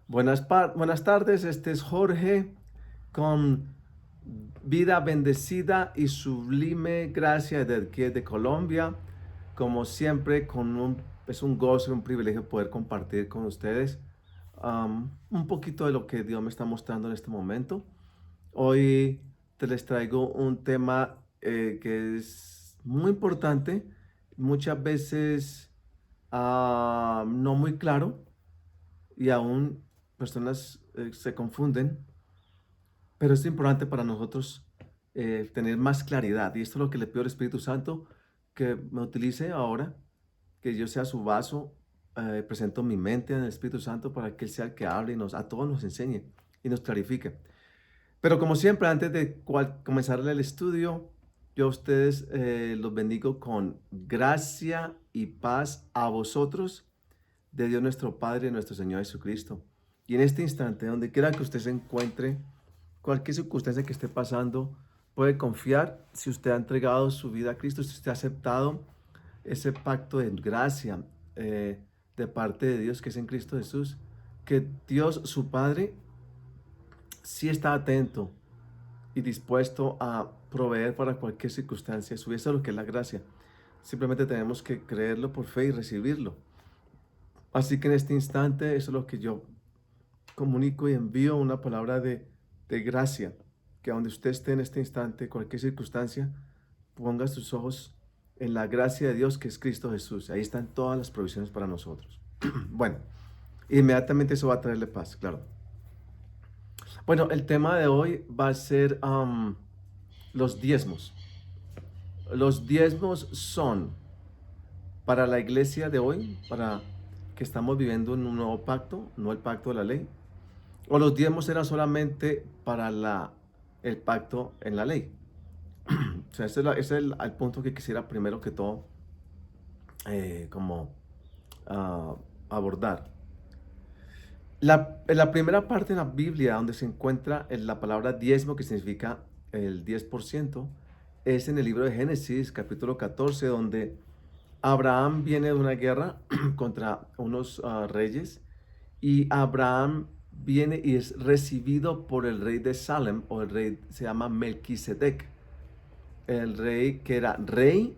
Buenas tardes, este es Jorge con vida bendecida y sublime gracia de aquí de Colombia. Como siempre, es un gozo y un privilegio poder compartir con ustedes un poquito de lo que Dios me está mostrando en este momento. Hoy les traigo un tema que es muy importante, muchas veces no muy claro y aún personas se confunden, pero es importante para nosotros tener más claridad. Y esto es lo que le pido al Espíritu Santo que me utilice ahora, que yo sea su vaso. Presento mi mente en el Espíritu Santo para que Él sea el que hable y a todos nos enseñe y nos clarifique. Pero como siempre, antes de comenzar el estudio, yo a ustedes los bendigo con gracia y paz a vosotros de Dios nuestro Padre y nuestro Señor Jesucristo. Y en este instante, donde quiera que usted se encuentre, cualquier circunstancia que esté pasando, puede confiar si usted ha entregado su vida a Cristo, si usted ha aceptado ese pacto de gracia de parte de Dios que es en Cristo Jesús, que Dios, su Padre, sí está atento y dispuesto a proveer para cualquier circunstancia. Eso es lo que es la gracia. Simplemente tenemos que creerlo por fe y recibirlo. Así que en este instante, eso es lo que yo comunico y envío una palabra de gracia, que donde usted esté en este instante, cualquier circunstancia, ponga sus ojos en la gracia de Dios que es Cristo Jesús. Ahí están todas las provisiones para nosotros. Bueno, inmediatamente eso va a traerle paz, claro. Bueno, el tema de hoy va a ser los diezmos. Los diezmos son para la iglesia de hoy, para que estamos viviendo en un nuevo pacto, no el pacto de la ley. O los diezmos eran solamente para el pacto en la ley. O sea, ese es el punto que quisiera primero que todo como ah, abordar. En la primera parte de la Biblia donde se encuentra la palabra diezmo, que significa el 10%, es en el libro de Génesis, capítulo 14, donde Abraham viene de una guerra contra unos reyes y Abraham viene y es recibido por el rey de Salem, o el rey se llama Melquisedec, el rey que era rey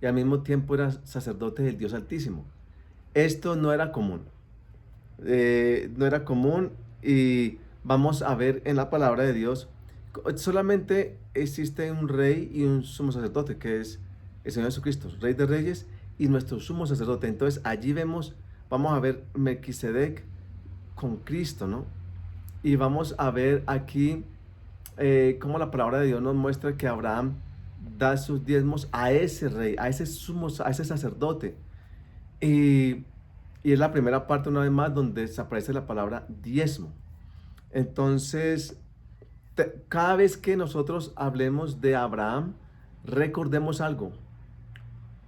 y al mismo tiempo era sacerdote del Dios Altísimo. Esto no era común, no era común, y vamos a ver en la palabra de Dios, solamente existe un rey y un sumo sacerdote, que es el Señor Jesucristo, Rey de Reyes y nuestro sumo sacerdote. Entonces allí vamos a ver Melquisedec con Cristo, ¿no? Y vamos a ver aquí cómo la palabra de Dios nos muestra que Abraham da sus diezmos a ese rey, a ese sacerdote. Y, y es la primera parte, una vez más, donde aparece la palabra diezmo. Entonces, cada vez que nosotros hablemos de Abraham, recordemos algo: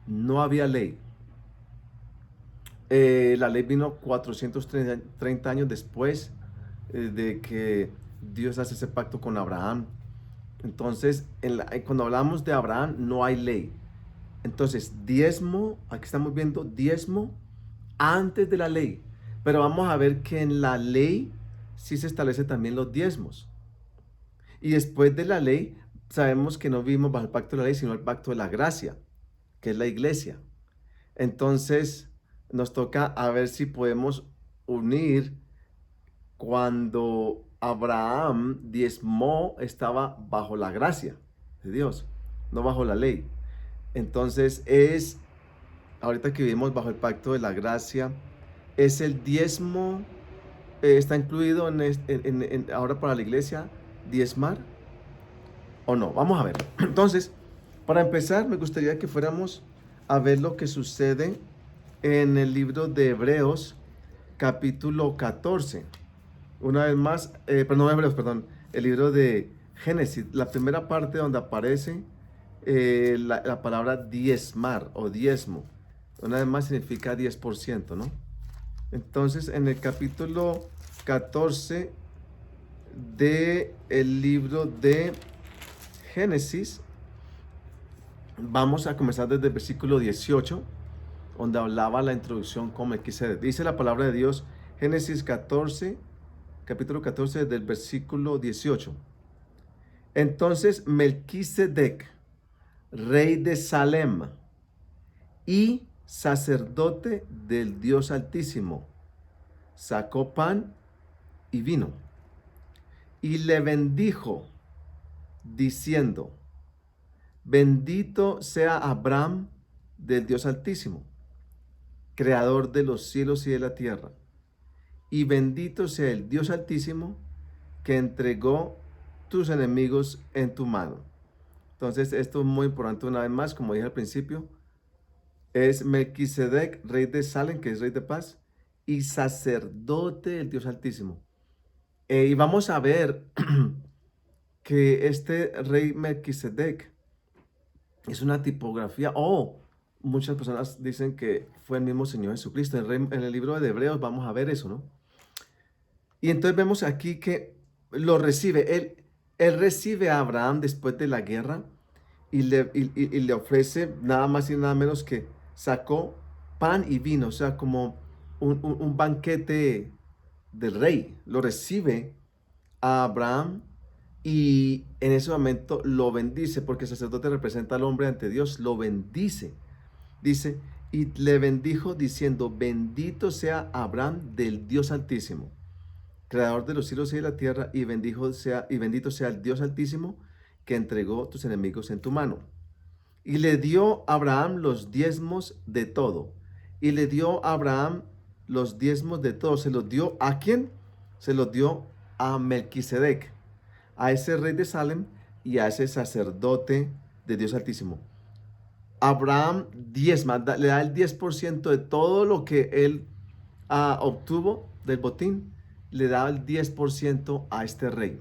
no había ley. La ley vino 430 años después de que Dios hace ese pacto con Abraham. Entonces, cuando hablamos de Abraham, no hay ley. Entonces, diezmo, aquí estamos viendo diezmo antes de la ley. Pero vamos a ver que en la ley sí se establece también los diezmos. Y después de la ley, sabemos que no vivimos bajo el pacto de la ley, sino el pacto de la gracia, que es la iglesia. Entonces, nos toca a ver si podemos unir cuando Abraham diezmó, estaba bajo la gracia de Dios, no bajo la ley. Entonces ahorita que vivimos bajo el pacto de la gracia, es el diezmo, está incluido ahora para la iglesia, diezmar o no. Vamos a ver. Entonces, para empezar, me gustaría que fuéramos a ver lo que sucede en el libro de Hebreos, capítulo 14. Una vez más, perdón, Hebreos, perdón, el libro de Génesis, la primera parte donde aparece la palabra diezmar o diezmo. Una vez más significa 10%, ¿no? Entonces, en el capítulo 14 de el libro de Génesis, vamos a comenzar desde el versículo 18, donde hablaba la introducción con Melquisedec. Dice la palabra de Dios: Génesis 14, capítulo 14, del versículo 18. Entonces Melquisedec, rey de Salem y sacerdote del Dios Altísimo, sacó pan y vino y le bendijo, diciendo: bendito sea Abraham del Dios Altísimo, creador de los cielos y de la tierra, y bendito sea el Dios Altísimo que entregó tus enemigos en tu mano. Entonces, esto es muy importante una vez más, como dije al principio, es Melquisedec, rey de Salem, que es rey de paz, y sacerdote del Dios Altísimo. Y vamos a ver que este rey Melquisedec es una tipografía, muchas personas dicen que fue el mismo Señor Jesucristo. En el libro de Hebreos vamos a ver eso, ¿no? Y entonces vemos aquí que lo recibe, él recibe a Abraham después de la guerra y le ofrece nada más y nada menos que sacó pan y vino, o sea, como un banquete del rey. Lo recibe a Abraham y en ese momento lo bendice, porque el sacerdote representa al hombre ante Dios, lo bendice. Dice, y le bendijo diciendo: bendito sea Abraham del Dios Altísimo, creador de los cielos y de la tierra, y bendito sea el Dios Altísimo que entregó tus enemigos en tu mano. Y le dio a Abraham los diezmos de todo. Y le dio a Abraham los diezmos de todo. ¿Se los dio a quién? Se los dio a Melquisedec, a ese rey de Salem y a ese sacerdote de Dios Altísimo. Abraham diezma, le da el 10% de todo lo que él obtuvo del botín, le da el 10% a este rey.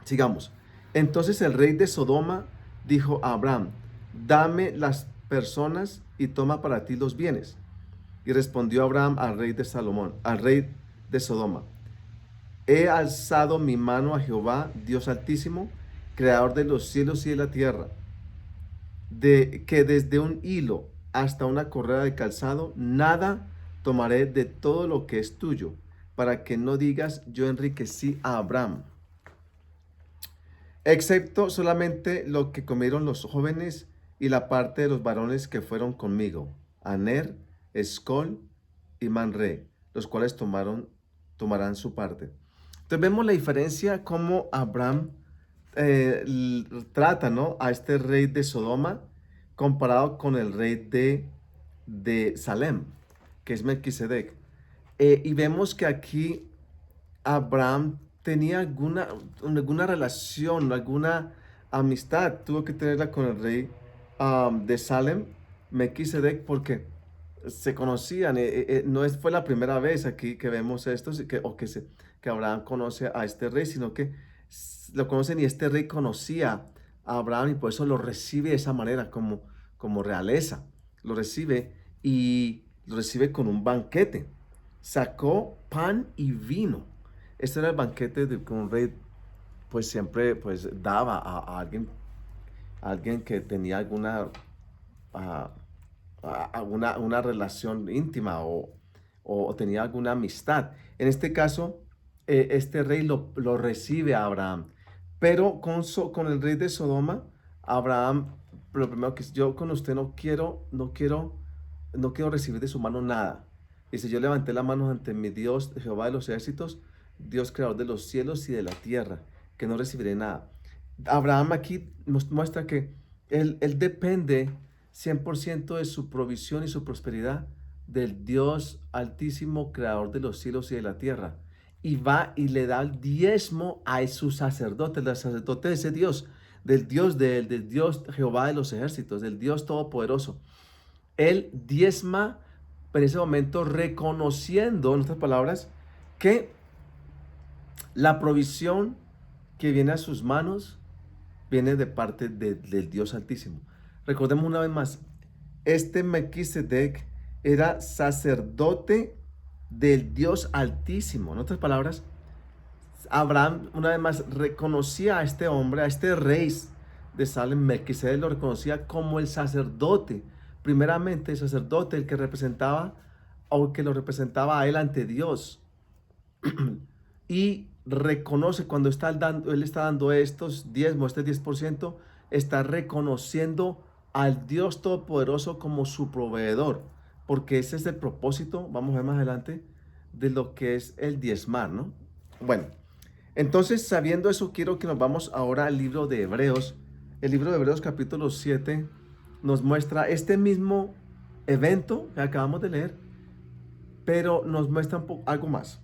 Sigamos. Entonces el rey de Sodoma dijo a Abraham: dame las personas y toma para ti los bienes. Y respondió Abraham al rey de Sodoma: he alzado mi mano a Jehová, Dios Altísimo, creador de los cielos y de la tierra, de que desde un hilo hasta una correa de calzado, nada tomaré de todo lo que es tuyo, para que no digas: yo enriquecí a Abraham, excepto solamente lo que comieron los jóvenes y la parte de los varones que fueron conmigo, Aner, Escol y Manre, los cuales tomarán su parte. Entonces vemos la diferencia como Abraham trata, ¿no?, a este rey de Sodoma comparado con el rey de Salem, que es Melquisedec. Y vemos que aquí Abraham tenía alguna relación, alguna amistad, tuvo que tenerla con el rey de Salem, Melquisedec, porque se conocían. Fue la primera vez aquí que vemos esto, que Abraham conoce a este rey, sino que lo conocen, y este rey conocía a Abraham y por eso lo recibe de esa manera, como realeza. Lo recibe y lo recibe con un banquete. Sacó pan y vino. Este era el banquete que un rey pues siempre pues daba a alguien que tenía una relación íntima o tenía alguna amistad. En este caso, este rey lo recibe a Abraham, pero con el rey de Sodoma, Abraham, lo primero que yo con usted no quiero recibir de su mano nada. Dice: yo levanté la mano ante mi Dios, Jehová de los ejércitos, Dios creador de los cielos y de la tierra, que no recibiré nada. Abraham aquí nos muestra que él depende 100% de su provisión y su prosperidad del Dios Altísimo, creador de los cielos y de la tierra. Y va y le da el diezmo a su sacerdote, el sacerdote de ese Dios, del Dios del Dios Jehová de los ejércitos, del Dios Todopoderoso. Él diezma en ese momento, reconociendo, en otras palabras, que la provisión que viene a sus manos viene de parte del Dios Altísimo. Recordemos una vez más, este Melquisedec era sacerdote del Dios Altísimo. En otras palabras, Abraham una vez más reconocía a este hombre, a este rey de Salem. Melquisedec lo reconocía como el sacerdote, primeramente el sacerdote, el que representaba o que lo representaba a él ante Dios. Y reconoce cuando él está dando estos diezmos, este 10%, está reconociendo al Dios Todopoderoso como su proveedor, porque ese es el propósito, vamos a ver más adelante, de lo que es el diezmar, ¿no? Bueno, entonces sabiendo eso, quiero que nos vamos ahora al libro de Hebreos. El libro de Hebreos capítulo 7 nos muestra este mismo evento que acabamos de leer, pero nos muestra algo más.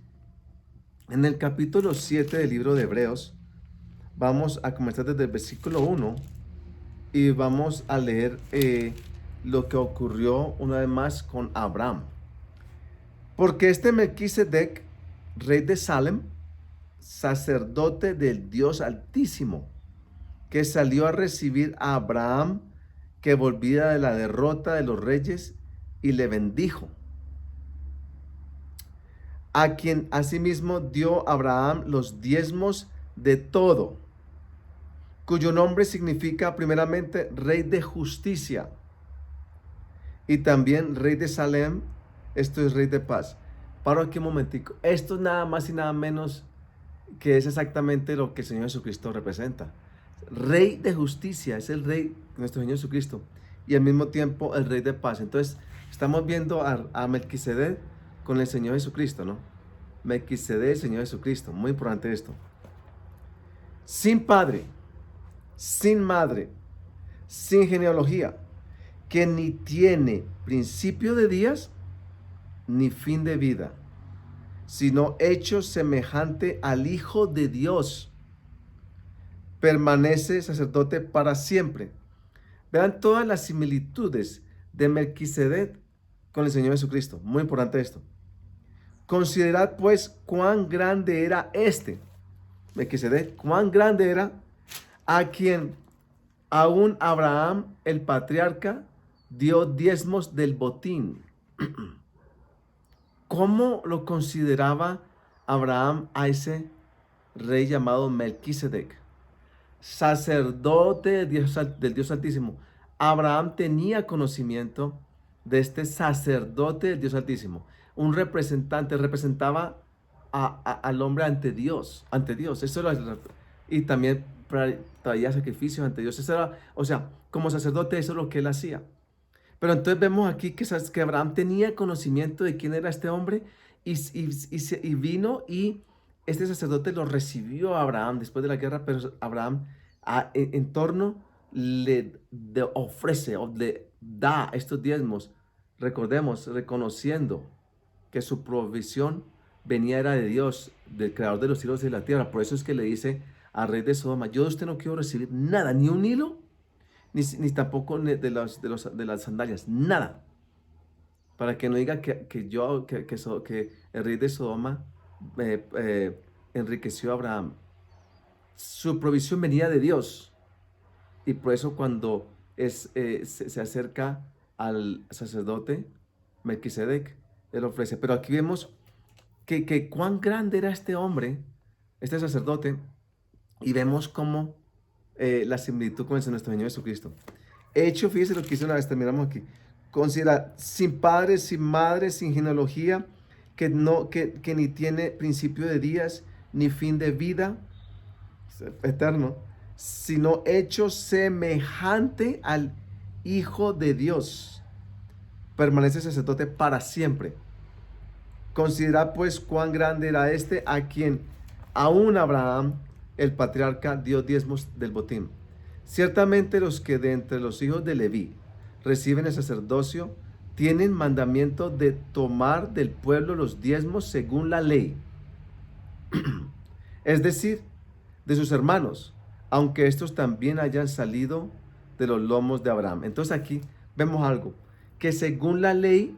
En el capítulo 7 del libro de Hebreos, vamos a comenzar desde el versículo 1 y vamos a leer lo que ocurrió una vez más con Abraham. Porque este Melquisedec, rey de Salem, sacerdote del Dios Altísimo, que salió a recibir a Abraham, que volvía de la derrota de los reyes, y le bendijo, a quien asimismo dio Abraham los diezmos de todo, cuyo nombre significa primeramente rey de justicia y también rey de Salem, esto es rey de paz. Paro aquí un momentico. Esto es nada más y nada menos que es exactamente lo que el Señor Jesucristo representa. Rey de justicia, es el rey, nuestro Señor Jesucristo, y al mismo tiempo el rey de paz. Entonces, estamos viendo a Melquisedec con el Señor Jesucristo, ¿no? Melquisedec, el Señor Jesucristo, muy importante esto. Sin padre, sin madre, sin genealogía, que ni tiene principio de días ni fin de vida, sino hecho semejante al Hijo de Dios, permanece sacerdote para siempre. Vean todas las similitudes de Melquisedec con el Señor Jesucristo. Muy importante esto. Considerad pues cuán grande era Melquisedec, cuán grande era, a quien aún Abraham, el patriarca, dio diezmos del botín. ¿Cómo lo consideraba Abraham a ese rey llamado Melquisedec? Sacerdote del Dios Altísimo. Abraham tenía conocimiento de este sacerdote del Dios Altísimo. Un representante, representaba al hombre ante Dios. Eso era, y también traía sacrificios ante Dios. Eso era, o sea, como sacerdote, eso es lo que él hacía. Pero entonces vemos aquí que Abraham tenía conocimiento de quién era este hombre y vino y este sacerdote lo recibió a Abraham después de la guerra, pero Abraham en torno ofrece o le da estos diezmos, recordemos, reconociendo que su provisión era de Dios, del creador de los cielos y de la tierra. Por eso es que le dice al rey de Sodoma: yo de usted no quiero recibir nada, ni un hilo, ni tampoco de las sandalias, nada. Para que no diga que el rey de Sodoma enriqueció a Abraham. Su provisión venía de Dios. Y por eso cuando se acerca al sacerdote Melquisedec, él ofrece. Pero aquí vemos que cuán grande era este hombre, este sacerdote, y vemos cómo la similitud con nuestro Señor Jesucristo. Hecho, fíjese lo que hizo una vez, terminamos aquí. Considera sin padre, sin madre, sin genealogía, que ni tiene principio de días, ni fin de vida eterno, sino hecho semejante al Hijo de Dios. Permanece sacerdote para siempre. Considera pues cuán grande era este, a quien aún Abraham, el patriarca, dio diezmos del botín. Ciertamente los que de entre los hijos de Leví reciben el sacerdocio tienen mandamiento de tomar del pueblo los diezmos según la ley, es decir, de sus hermanos, aunque estos también hayan salido de los lomos de Abraham. Entonces aquí vemos algo, que según la ley,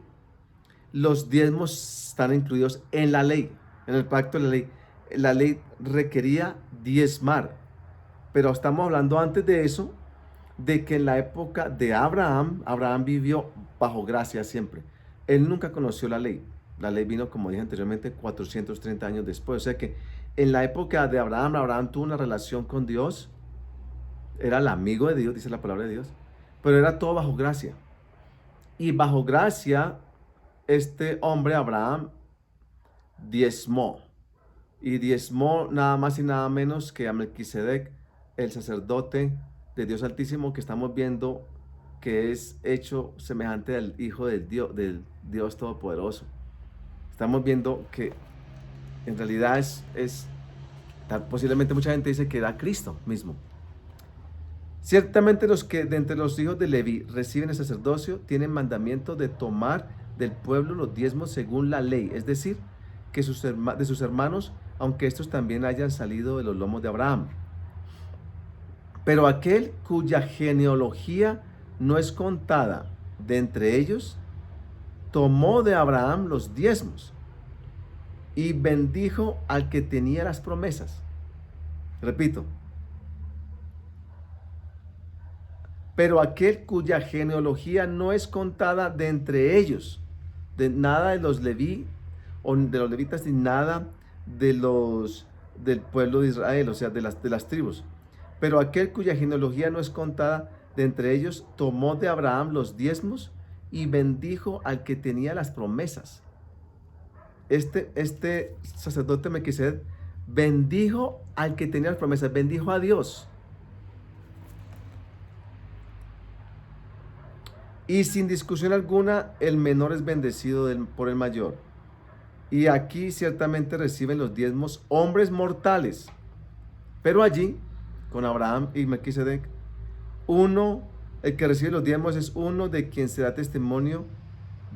los diezmos están incluidos en la ley, en el pacto de la ley. La ley requería diezmar, pero estamos hablando antes de eso, de que en la época de Abraham vivió bajo gracia siempre. Él nunca conoció la ley. La ley vino, como dije anteriormente, 430 años después. O sea que en la época de Abraham tuvo una relación con Dios, era el amigo de Dios, dice la palabra de Dios, pero era todo bajo gracia. Y bajo gracia este hombre, Abraham, diezmó. Y diezmó nada más y nada menos que a Melquisedec, el sacerdote de Dios Altísimo, que estamos viendo que es hecho semejante al Hijo del Dios Todopoderoso. Estamos viendo que en realidad posiblemente mucha gente dice que era Cristo mismo. Ciertamente los que de entre los hijos de Leví reciben el sacerdocio tienen mandamiento de tomar del pueblo los diezmos según la ley, es decir, que de sus hermanos, aunque estos también hayan salido de los lomos de Abraham. Pero aquel cuya genealogía no es contada de entre ellos, tomó de Abraham los diezmos y bendijo al que tenía las promesas. Repito, pero aquel cuya genealogía no es contada de entre ellos, de nada de los Leví, o de los levitas, ni nada del pueblo de Israel, o sea, de las tribus. Pero aquel cuya genealogía no es contada de entre ellos, tomó de Abraham los diezmos y bendijo al que tenía las promesas. Este sacerdote Melquisedec bendijo al que tenía las promesas, bendijo a Dios. Y sin discusión alguna, el menor es bendecido por el mayor. Y aquí ciertamente reciben los diezmos hombres mortales. Pero allí, con Abraham y Melquisedec, el que recibe los diezmos es uno de quien se da testimonio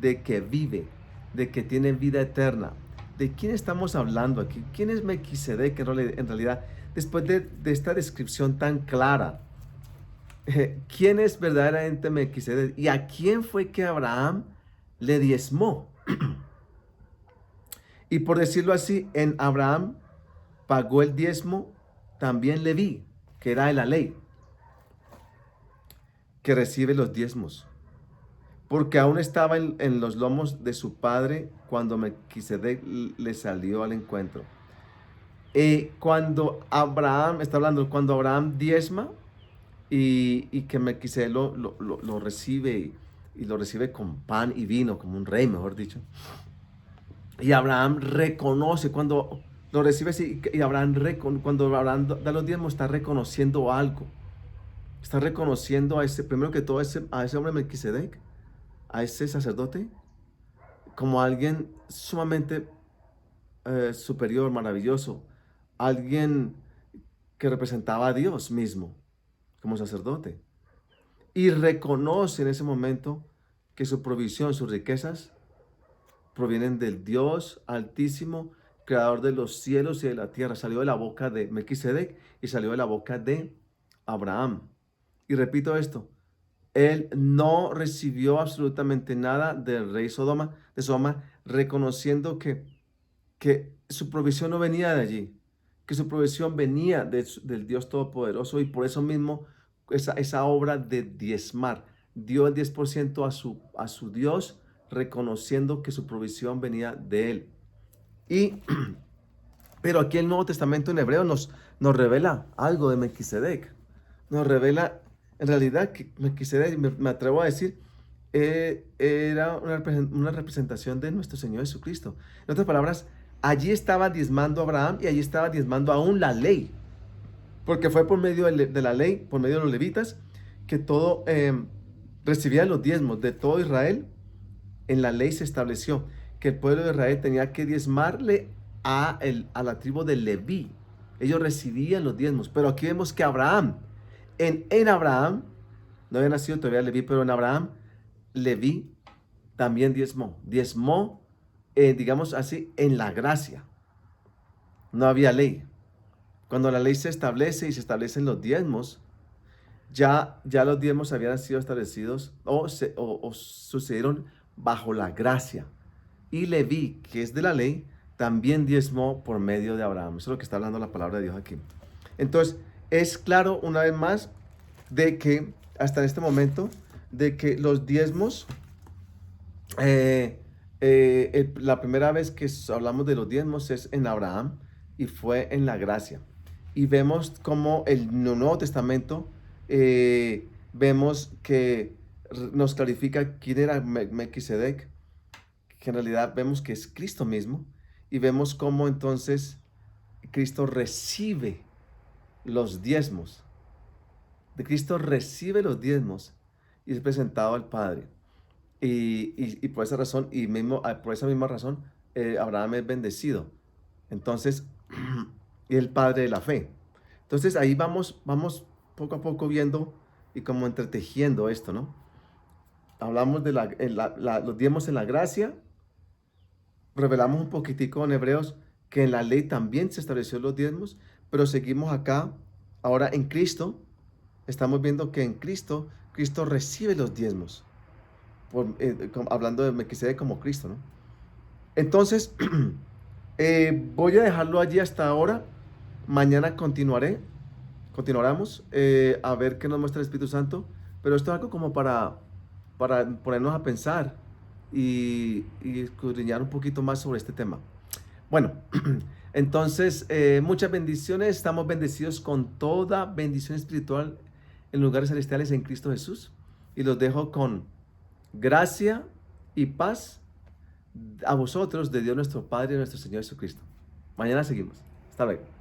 de que vive, de que tiene vida eterna. ¿De quién estamos hablando aquí? ¿Quién es Melquisedec en realidad? Después de esta descripción tan clara, ¿quién es verdaderamente Melquisedec? ¿Y a quién fue que Abraham le diezmó? Y por decirlo así, en Abraham pagó el diezmo también Leví, que era de la ley, que recibe los diezmos, porque aún estaba en los lomos de su padre cuando Melquisedec le salió al encuentro. Cuando Abraham diezma y que Melquisedec lo recibe y lo recibe con pan y vino, como un rey, mejor dicho. Y Abraham reconoce cuando lo recibe así, y cuando Abraham da los diezmos, está reconociendo algo. Está reconociendo primero que todo, a ese hombre Melquisedec, a ese sacerdote, como alguien sumamente superior, maravilloso, alguien que representaba a Dios mismo como sacerdote. Y reconoce en ese momento que su provisión, sus riquezas, provienen del Dios Altísimo, creador de los cielos y de la tierra. Salió de la boca de Melquisedec y salió de la boca de Abraham. Y repito esto, él no recibió absolutamente nada del rey de Sodoma, reconociendo que su provisión no venía de allí, que su provisión venía del Dios Todopoderoso, y por eso mismo esa obra de diezmar, dio el 10% a su Dios, reconociendo que su provisión venía de él. Pero aquí el Nuevo Testamento en hebreo nos revela algo de Melquisedec. Nos revela en realidad que Melquisedec, me atrevo a decir, era una representación de nuestro Señor Jesucristo. En otras palabras, allí estaba diezmando Abraham y allí estaba diezmando aún la ley. Porque fue por medio de la ley, por medio de los levitas, que todo recibían los diezmos de todo Israel. En la ley se estableció que el pueblo de Israel tenía que diezmarle a la tribu de Leví. Ellos recibían los diezmos. Pero aquí vemos que Abraham, en Abraham, no había nacido todavía Leví, pero en Abraham, Leví también diezmó. Diezmó, digamos así, en la gracia. No había ley. Cuando la ley se establece y se establecen los diezmos, ya los diezmos habían sido establecidos o sucedieron bajo la gracia. Y Leví, que es de la ley, también diezmó por medio de Abraham. Eso es lo que está hablando la palabra de Dios aquí. Entonces, es claro una vez más de que hasta en este momento, de que los diezmos, la primera vez que hablamos de los diezmos es en Abraham y fue en la gracia. Y vemos como el Nuevo Testamento, vemos que nos clarifica quién era Melquisedec, que en realidad vemos que es Cristo mismo, y vemos cómo entonces Cristo recibe los diezmos. De Cristo recibe los diezmos y es presentado al Padre. Y por esa razón, por esa misma razón, Abraham es bendecido. Entonces, y el padre de la fe. Entonces ahí vamos poco a poco viendo y como entretejiendo esto, ¿no? Hablamos de los diezmos en la gracia, revelamos un poquitico en Hebreos que en la ley también se estableció los diezmos, pero seguimos acá, ahora en Cristo, estamos viendo que en Cristo, Cristo recibe los diezmos, hablando de Melquisedec como Cristo, ¿no? Entonces, voy a dejarlo allí hasta ahora. Mañana continuaremos a ver qué nos muestra el Espíritu Santo. Pero esto es algo como para ponernos a pensar y escudriñar un poquito más sobre este tema. Bueno, entonces, muchas bendiciones. Estamos bendecidos con toda bendición espiritual en lugares celestiales en Cristo Jesús. Y los dejo con gracia y paz a vosotros de Dios nuestro Padre y nuestro Señor Jesucristo. Mañana seguimos. Hasta luego.